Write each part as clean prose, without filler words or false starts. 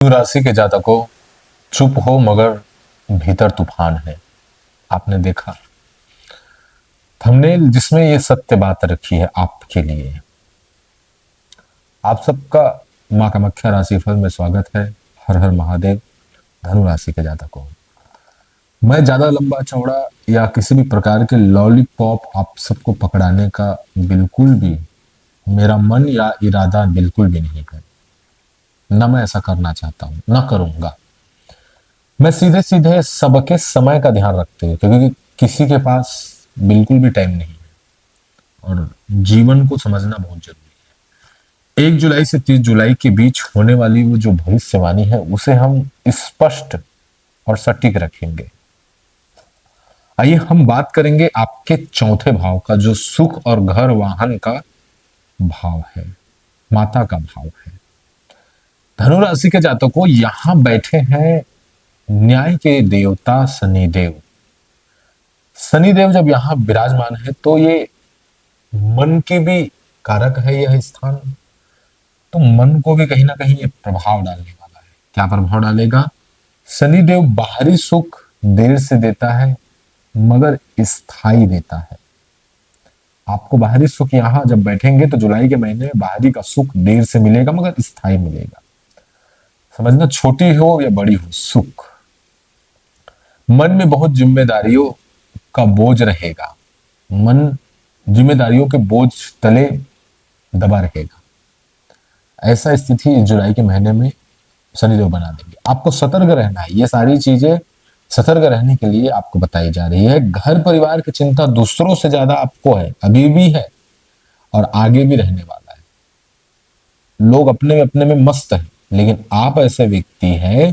राशि के जातकों, चुप हो मगर भीतर तूफान है। आपने देखा थंबनेल जिसमें ये सत्य बात रखी है आपके लिए। आप सबका मां कामाख्या राशिफल में स्वागत है। हर हर महादेव। धनु राशि के जातकों, मैं ज्यादा लंबा चौड़ा या किसी भी प्रकार के लॉलीपॉप आप सबको पकड़ाने का बिल्कुल भी मेरा मन या इरादा बिल्कुल भी नहीं है। न मैं ऐसा करना चाहता हूं, न करूंगा। मैं सीधे सीधे सबके समय का ध्यान रखते हुए, क्योंकि किसी के पास बिल्कुल भी टाइम नहीं है और जीवन को समझना बहुत जरूरी है। 1 जुलाई से 30 जुलाई के बीच होने वाली वो जो भविष्यवाणी है उसे हम स्पष्ट और सटीक रखेंगे। आइए हम बात करेंगे आपके चौथे भाव का, जो सुख और घर वाहन का भाव है, माता का भाव है। धनु राशि के जातकों, यहां बैठे हैं न्याय के देवता शनिदेव। शनिदेव जब यहां विराजमान है तो ये मन की भी कारक है यह स्थान, तो मन को भी कहीं ना कहीं ये प्रभाव डालने वाला है। क्या प्रभाव डालेगा? शनिदेव बाहरी सुख देर से देता है मगर स्थायी देता है। आपको बाहरी सुख यहां जब बैठेंगे तो जुलाई के महीने में बाहरी का सुख देर से मिलेगा मगर स्थायी मिलेगा। समझना, छोटी हो या बड़ी हो, सुख। मन में बहुत जिम्मेदारियों का बोझ रहेगा। मन जिम्मेदारियों के बोझ तले दबा रहेगा। ऐसा स्थिति इस जुलाई के महीने में शनिदेव बना देंगे। आपको सतर्क रहना है। ये सारी चीजें सतर्क रहने के लिए आपको बताई जा रही है। घर परिवार की चिंता दूसरों से ज्यादा आपको है, अभी भी है और आगे भी रहने वाला है। लोग अपने में मस्त है, लेकिन आप ऐसे व्यक्ति हैं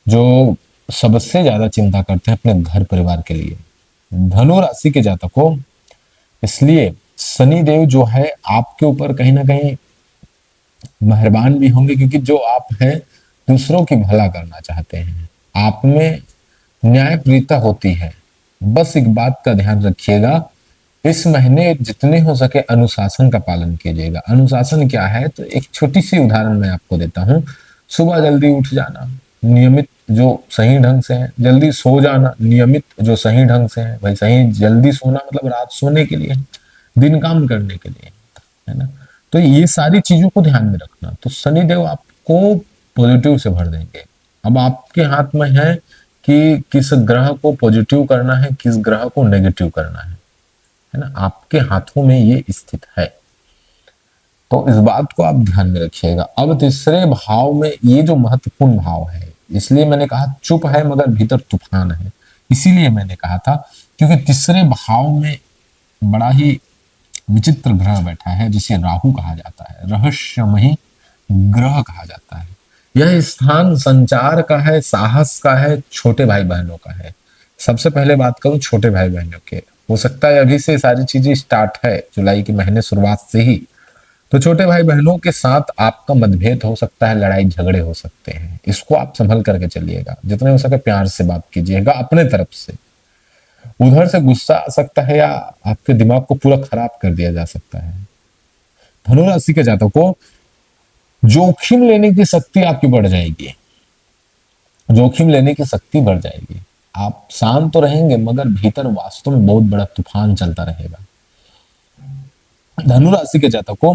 जो सबसे ज्यादा चिंता करते हैं अपने घर परिवार के लिए। धनु राशि के जातकों, इसलिए शनिदेव जो है आपके ऊपर कहीं ना कहीं मेहरबान भी होंगे, क्योंकि जो आप हैं दूसरों की भला करना चाहते हैं। आप में न्यायप्रियता होती है। बस एक बात का ध्यान रखिएगा, इस महीने जितने हो सके अनुशासन का पालन कीजिएगा। अनुशासन क्या है, तो एक छोटी सी उदाहरण मैं आपको देता हूँ। सुबह जल्दी उठ जाना, नियमित जो सही ढंग से है। जल्दी सो जाना, नियमित जो सही ढंग से है। भाई सही जल्दी सोना मतलब रात सोने के लिए, दिन काम करने के लिए, है ना। तो ये सारी चीजों को ध्यान में रखना। तो शनिदेव आपको पॉजिटिव से भर देंगे। अब आपके हाथ में है कि किस ग्रह को पॉजिटिव करना है, किस ग्रह को नेगेटिव करना है ना। आपके हाथों में ये स्थित है, तो इस बात को आप ध्यान में रखिएगा। अब तीसरे भाव में ये जो महत्वपूर्ण भाव है, इसलिए मैंने कहा चुप है मगर भीतर तूफान है। इसीलिए मैंने कहा था क्योंकि तीसरे भाव में बड़ा ही विचित्र ग्रह बैठा है, जिसे राहु कहा जाता है, रहस्यमयी ग्रह कहा जाता है। यह स्थान संचार का है, साहस का है, छोटे भाई बहनों का है। सबसे पहले बात करूं छोटे भाई बहनों के, हो सकता है अभी से सारी चीजें स्टार्ट है, जुलाई के महीने शुरुआत से ही। तो छोटे भाई बहनों के साथ आपका मतभेद हो सकता है, लड़ाई झगड़े हो सकते हैं। इसको आप संभल करके चलिएगा, जितने हो सके प्यार से बात कीजिएगा अपने तरफ से। उधर से गुस्सा आ सकता है या आपके दिमाग को पूरा खराब कर दिया जा सकता है। धनु राशि के जातकों, जोखिम लेने की शक्ति आपकी बढ़ जाएगी। जोखिम लेने की शक्ति बढ़ जाएगी। आप शांत तो रहेंगे मगर भीतर वास्तव में बहुत बड़ा तूफान चलता रहेगा। धनु राशि के जातकों,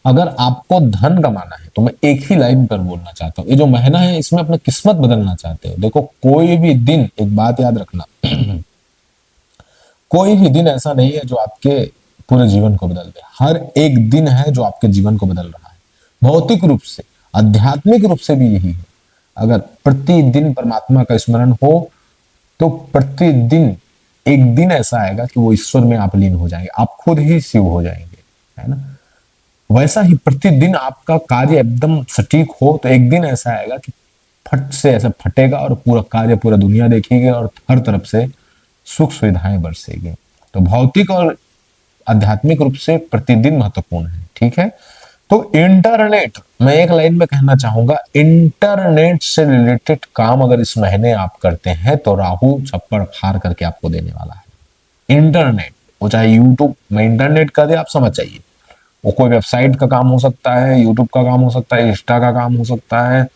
अगर आपको धन कमाना है तो मैं एक ही लाइन पर बोलना चाहता हूं, ये जो महीना है इसमें अपना किस्मत बदलना चाहते हो, देखो कोई भी दिन, एक बात याद रखना कोई भी दिन ऐसा नहीं है जो आपके पूरे जीवन को बदल दे। हर एक दिन है जो आपके जीवन को बदल रहा है, भौतिक रूप से, आध्यात्मिक रूप से भी यही है। अगर प्रतिदिन परमात्मा का स्मरण हो तो प्रतिदिन एक दिन ऐसा आएगा कि वो ईश्वर में आप लीन हो जाएंगे, आप खुद ही शिव हो जाएंगे, है ना। वैसा ही प्रतिदिन आपका कार्य एकदम सटीक हो तो एक दिन ऐसा आएगा कि फट से ऐसा फटेगा और पूरा कार्य पूरा दुनिया देखेगी और हर तरफ से सुख सुविधाएं बरसेगी। तो भौतिक और आध्यात्मिक रूप से प्रतिदिन महत्वपूर्ण है, ठीक है। तो इंटरनेट, मैं एक लाइन में कहना चाहूंगा, इंटरनेट से रिलेटेड काम अगर इस महीने आप करते हैं तो राहु छप्पर फाड़ करके आपको देने वाला है। इंटरनेट, वो चाहे यूट्यूब में इंटरनेट का दे, आप समझ जाइए, वो कोई वेबसाइट का काम हो सकता है, यूट्यूब का काम हो सकता है, इंस्टा का काम हो सकता है,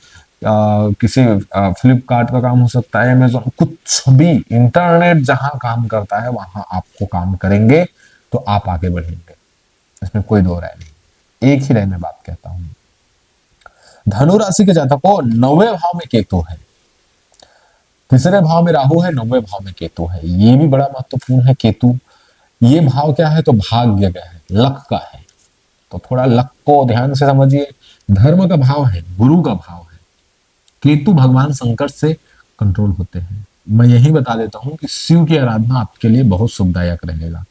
किसी फ्लिपकार्ट का काम हो सकता है, अमेजोन, कुछ भी इंटरनेट जहां काम करता है वहां आपको काम करेंगे तो आप आगे बढ़ेंगे, इसमें कोई दो राय नहीं। एक ही राय में बात कहता हूं। धनु राशि के जातक को 9वें भाव में केतु है, तीसरे भाव में राहु है, 9वें भाव में केतु है। ये भी बड़ा महत्वपूर्ण है। केतु ये भाव क्या है, तो भाग्य का है, लक का है। तो थोड़ा लक को ध्यान से समझिए। धर्म का भाव है, गुरु का भाव है। केतु भगवान शंकर से कंट्रोल होते हैं। मैं यही बता देता हूं कि शिव की आराधना आपके लिए बहुत शुभदायक रहेगा।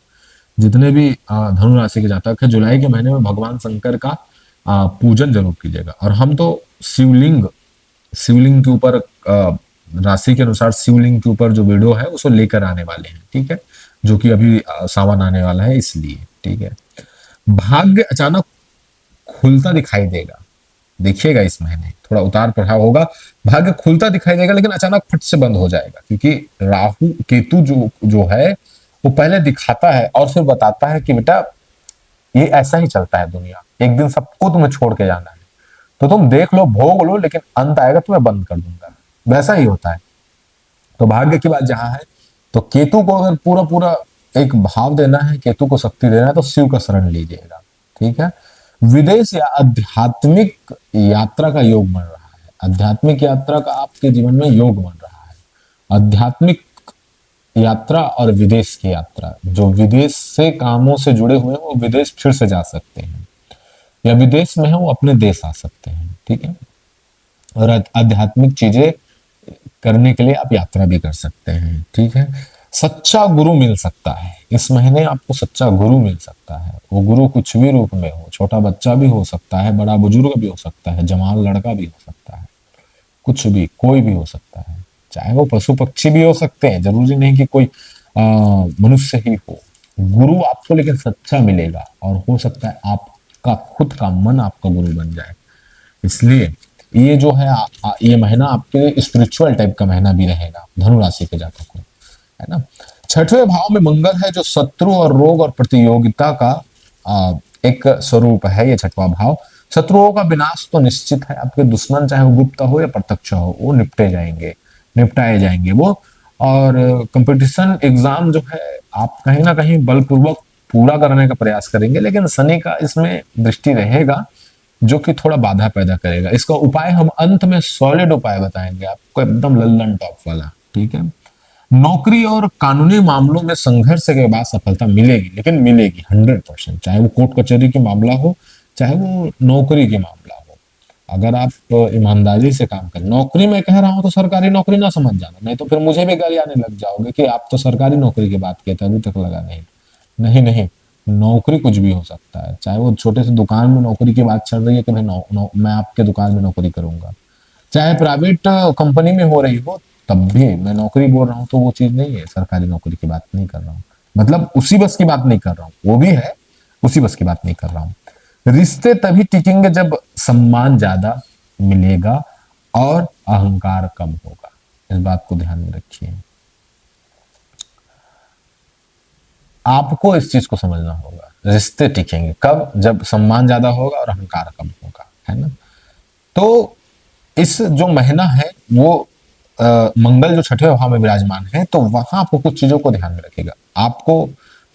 जितने भी धनु राशि के जातक है, जुलाई के महीने में भगवान शंकर का पूजन जरूर कीजिएगा। और हम तो शिवलिंग शिवलिंग के ऊपर राशि के अनुसार शिवलिंग के ऊपर जो वीडियो है उसको लेकर आने वाले हैं, ठीक है, जो कि अभी सावन आने वाला है इसलिए, ठीक है। भाग्य अचानक खुलता दिखाई देगा, देखिएगा इस महीने थोड़ा उतार चढ़ाव होगा। भाग्य खुलता दिखाई देगा लेकिन अचानक फट से बंद हो जाएगा, क्योंकि राहु केतु जो जो है वो पहले दिखाता है और फिर बताता है कि बेटा ये ऐसा ही चलता है दुनिया, एक दिन सबको तुम्हें छोड़ के जाना है, तो तुम देख लो, भोग लो, लेकिन अंत आएगा तो मैं बंद कर दूंगा। वैसा ही होता है। तो भाग्य की बात जहां है, तो केतु को अगर पूरा पूरा एक भाव देना है, केतु को शक्ति देना है, तो शिव का शरण लीजिएगा, ठीक है। विदेश या आध्यात्मिक यात्रा का योग बन रहा है। आध्यात्मिक यात्रा का आपके जीवन में योग बन रहा है। आध्यात्मिक यात्रा और विदेश की यात्रा, जो विदेश से कामों से जुड़े हुए हैं वो विदेश फिर से जा सकते हैं, या विदेश में है वो अपने देश आ सकते हैं, ठीक है। और आध्यात्मिक चीजें करने के लिए आप यात्रा भी कर सकते हैं, ठीक है। सच्चा गुरु मिल सकता है इस महीने, आपको सच्चा गुरु मिल सकता है। वो गुरु कुछ भी रूप में हो, छोटा बच्चा भी हो सकता है, बड़ा बुजुर्ग भी हो सकता है, जवान लड़का भी हो सकता है, कुछ भी, कोई भी हो सकता है। चाहे वो पशु पक्षी भी हो सकते हैं, जरूरी नहीं कि कोई मनुष्य ही हो। गुरु आपको लेकिन सच्चा मिलेगा, और हो सकता है आपका खुद का मन आपका गुरु बन जाए। इसलिए ये जो है ये महीना आपके लिए स्पिरिचुअल टाइप का महीना भी रहेगा धनु राशि के जातकों को, है ना। छठवें भाव में मंगल है, जो शत्रु और रोग और प्रतियोगिता का एक स्वरूप है। ये छठवां भाव, शत्रुओं का विनाश तो निश्चित है। आपके दुश्मन चाहे वो गुप्त हो या प्रत्यक्ष हो, वो निपटाए जाएंगे वो। और कंपटीशन एग्जाम जो है आप कहीं ना कहीं बलपूर्वक पूरा करने का प्रयास करेंगे, लेकिन शनि का इसमें दृष्टि रहेगा जो कि थोड़ा बाधा पैदा करेगा। इसका उपाय हम अंत में सॉलिड उपाय बताएंगे आपको, एकदम लल्लन टॉप वाला, ठीक है। नौकरी और कानूनी मामलों में संघर्ष के बाद सफलता मिलेगी, लेकिन मिलेगी 100%, चाहे वो कोर्ट कचहरी की मामला हो, चाहे वो नौकरी की मामला हो। अगर आप ईमानदारी से काम करें, नौकरी में कह रहा हूं तो सरकारी नौकरी ना समझ जाना, नहीं तो फिर मुझे भी गाली आने लग जाओगे कि आप तो सरकारी नौकरी की बात किए थे, अभी तक लगा नहीं। नहीं नहीं, नौकरी कुछ भी हो सकता है। चाहे वो छोटे से दुकान में नौकरी की बात चल रही है कि भाई मैं आपके दुकान में नौकरी करूंगा, चाहे प्राइवेट कंपनी में हो रही हो, तब भी मैं नौकरी बोल रहा हूँ तो वो चीज नहीं है, सरकारी नौकरी की बात नहीं कर रहा हूँ। मतलब उसी बस की बात नहीं कर रहा हूँ, वो भी है, उसी बस की बात नहीं कर रहा हूँ। रिश्ते तभी टिकेंगे जब सम्मान ज्यादा मिलेगा और अहंकार कम होगा। इस बात को ध्यान में रखिए। आपको इस चीज को समझना होगा। रिश्ते टिकेंगे कब, जब सम्मान ज्यादा होगा और अहंकार कम होगा, है ना। तो इस जो महीना है वो मंगल जो छठे भाव में विराजमान है, तो वहां आपको कुछ चीजों को ध्यान में रखेगा। आपको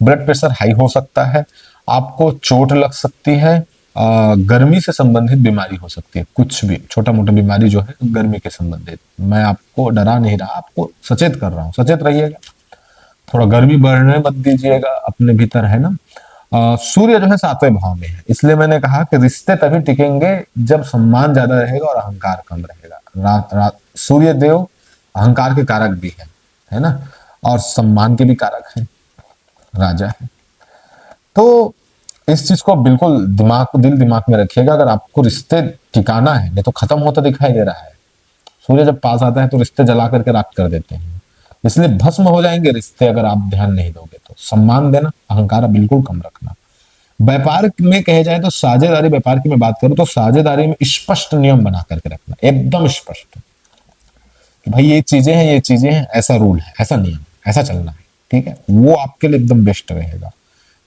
ब्लड प्रेशर हाई हो सकता है, आपको चोट लग सकती है, गर्मी से संबंधित बीमारी हो सकती है, कुछ भी छोटा मोटा बीमारी जो है गर्मी के संबंधित। मैं आपको डरा नहीं रहा, आपको सचेत कर रहा हूँ, सचेत रहिएगा। थोड़ा गर्मी बढ़ने मत दीजिएगा अपने भीतर, है ना। सूर्य जो है 7वें भाव में है, इसलिए मैंने कहा कि रिश्ते तभी टिकेंगे जब सम्मान ज्यादा रहेगा और अहंकार कम रहेगा। सूर्य देव अहंकार के कारक भी है ना, और सम्मान के भी कारक है, राजा है। तो इस चीज को बिल्कुल दिल दिमाग में रखिएगा। अगर आपको रिश्ते टिकाना है, नहीं तो खत्म होता दिखाई दे रहा है। सूर्य जब पास आता है तो रिश्ते जला करके राख कर देते हैं, इसलिए भस्म हो जाएंगे रिश्ते अगर आप ध्यान नहीं दोगे तो। सम्मान देना, अहंकार बिल्कुल कम रखना। व्यापार में कहे जाए तो साझेदारी, व्यापार की मैं बात करूं तो साझेदारी में स्पष्ट नियम बना करके रखना, एकदम स्पष्ट कि भाई ये चीजें हैं, ये चीजें हैं, ऐसा रूल है, ऐसा नियम, ऐसा चलना है, ठीक है। वो आपके लिए एकदम बेस्ट रहेगा।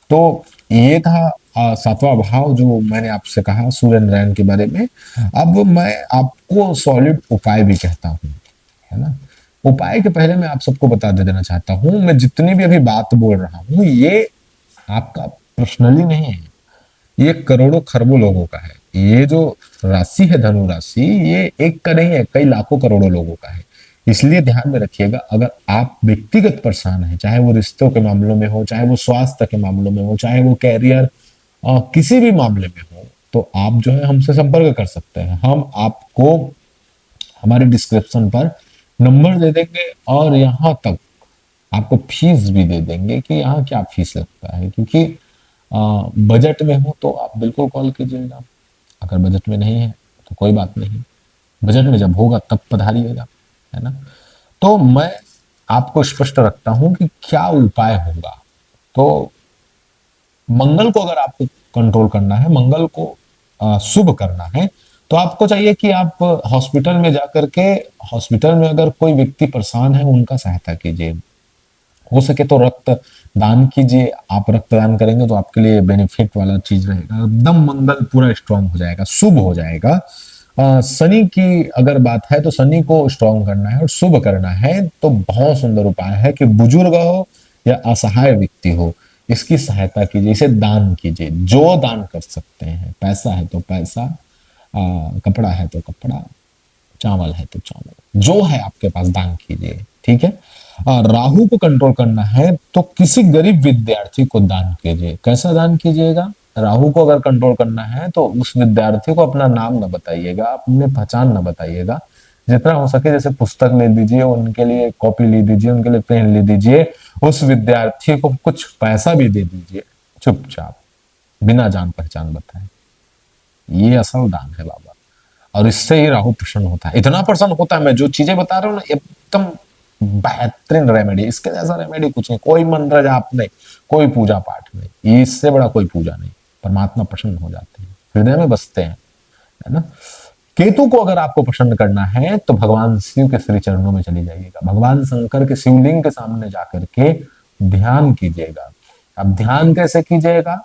तो ये था सातवां भाव जो मैंने आपसे कहा सूर्य नारायण के बारे में, अब मैं आपको सॉलिड उपाय भी कहता हूँ, है ना। उपाय के पहले मैं आप सबको बता दे देना चाहता हूँ, मैं जितनी भी अभी बात बोल रहा हूँ ये आपका पर्सनली नहीं है, ये करोड़ों खरबों लोगों का है। ये जो राशि है धनु राशि, ये एक का नहीं है, कई लाखों करोड़ों लोगों का है। इसलिए ध्यान में रखिएगा, अगर आप व्यक्तिगत परेशान हैं, चाहे वो रिश्तों के मामलों में हो, चाहे वो स्वास्थ्य के मामलों में हो, चाहे वो कैरियर किसी भी मामले में हो, तो आप जो है हमसे संपर्क कर सकते हैं। हम आपको हमारे डिस्क्रिप्शन पर नंबर दे देंगे और यहाँ तक आपको फीस भी दे देंगे कि यहाँ क्या फीस लगता है, क्योंकि बजट में हो तो आप बिल्कुल कॉल कीजिएगा, अगर बजट में नहीं है तो कोई बात नहीं, बजट में जब होगा तब पधारिएगा, है ना। तो मैं आपको स्पष्ट रखता हूं कि क्या उपाय होगा। तो मंगल को अगर आपको कंट्रोल करना है, मंगल को शुभ करना है, तो आपको चाहिए कि आप हॉस्पिटल में जाकर के, हॉस्पिटल में अगर कोई व्यक्ति परेशान है उनका सहायता कीजिए, हो सके तो रक्त दान कीजिए। आप रक्तदान करेंगे तो आपके लिए बेनिफिट वाला चीज रहेगा, एकदम मंगल पूरा स्ट्रांग हो जाएगा, शुभ हो जाएगा। शनि की अगर बात है तो शनि को स्ट्रांग करना है और शुभ करना है, तो बहुत सुंदर उपाय है कि बुजुर्ग हो या असहाय व्यक्ति हो, इसकी सहायता कीजिए, इसे दान कीजिए, जो दान कर सकते हैं। पैसा है तो पैसा, कपड़ा है तो कपड़ा, चावल है तो चावल, जो है आपके पास दान कीजिए, ठीक है। राहु को कंट्रोल करना है तो किसी गरीब विद्यार्थी को दान कीजिए। कैसा दान कीजिएगा? राहु को अगर कंट्रोल करना है तो उस विद्यार्थी को अपना नाम न बताइएगा, अपने पहचान न बताइएगा, जितना हो सके जैसे पुस्तक ले दीजिए, उनके लिए कॉपी ले दीजिए, उनके लिए पेन ले दीजिए, उस विद्यार्थी को कुछ पैसा भी दे दीजिए चुपचाप, बिना जान पहचान बताए। ये असल दान है बाबा, और इससे ही राहु प्रसन्न होता है, इतना प्रसन्न होता है। मैं जो चीजें बता रहा हूँ ना, एकदम बेहतरीन रेमेडी, इसके जैसा रेमेडी कुछ नहीं, कोई मंत्र जाप नहीं, कोई पूजा पाठ नहीं, इससे बड़ा कोई पूजा नहीं। परमात्मा प्रसन्न हो जाते हैं, हृदय में बसते हैं, है ना। केतु को अगर आपको प्रसन्न करना है तो भगवान शिव के श्री चरणों में चली जाइएगा, भगवान शंकर के शिवलिंग के सामने जाकर के ध्यान कीजिएगा। अब ध्यान कैसे कीजिएगा?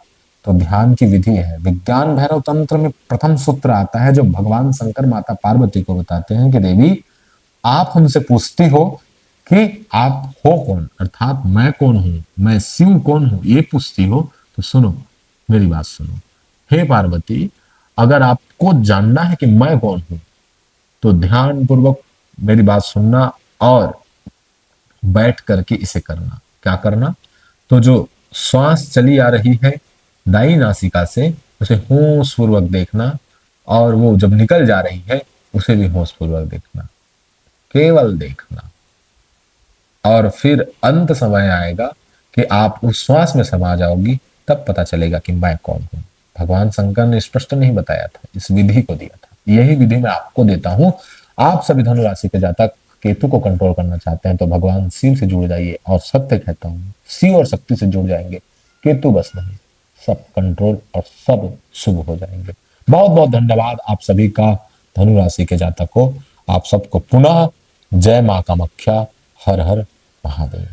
तो ध्यान की विधि है, विज्ञान भैरव तंत्र में प्रथम सूत्र आता है जो भगवान शंकर माता पार्वती को बताते हैं कि देवी आप हमसे पूछती हो कि आप हो कौन, अर्थात मैं कौन हूं, मैं शिव कौन हूं, ये पूछती हो, तो सुनो मेरी बात सुनो। हे पार्वती, अगर आपको जानना है कि मैं कौन हूं तो ध्यान पूर्वक मेरी बात सुनना और बैठ करके इसे करना। क्या करना? तो जो श्वास चली आ रही है दाई नासिका से, उसे होश पूर्वक देखना, और वो जब निकल जा रही है उसे भी होश पूर्वक देखना, केवल देखना। और फिर अंत समय आएगा कि आप उस श्वास में समा जाओगी, तब पता चलेगा कि मैं कौन हूं। भगवान शंकर ने स्पष्ट नहीं बताया था, इस विधि को दिया था, यही विधि मैं आपको देता हूं। आप सभी धनु राशि के जातक केतु को कंट्रोल करना चाहते हैं तो भगवान शिव से जुड़ जाइए, और सत्य कहता हूं शिव और शक्ति से जुड़ जाएंगे, केतु बस नहीं, सब कंट्रोल और सब शुभ हो जाएंगे। बहुत बहुत धन्यवाद आप सभी का, धनु राशि के जातक को। आप सबको पुनः जय मां कामाख्या, हर हर महादेव।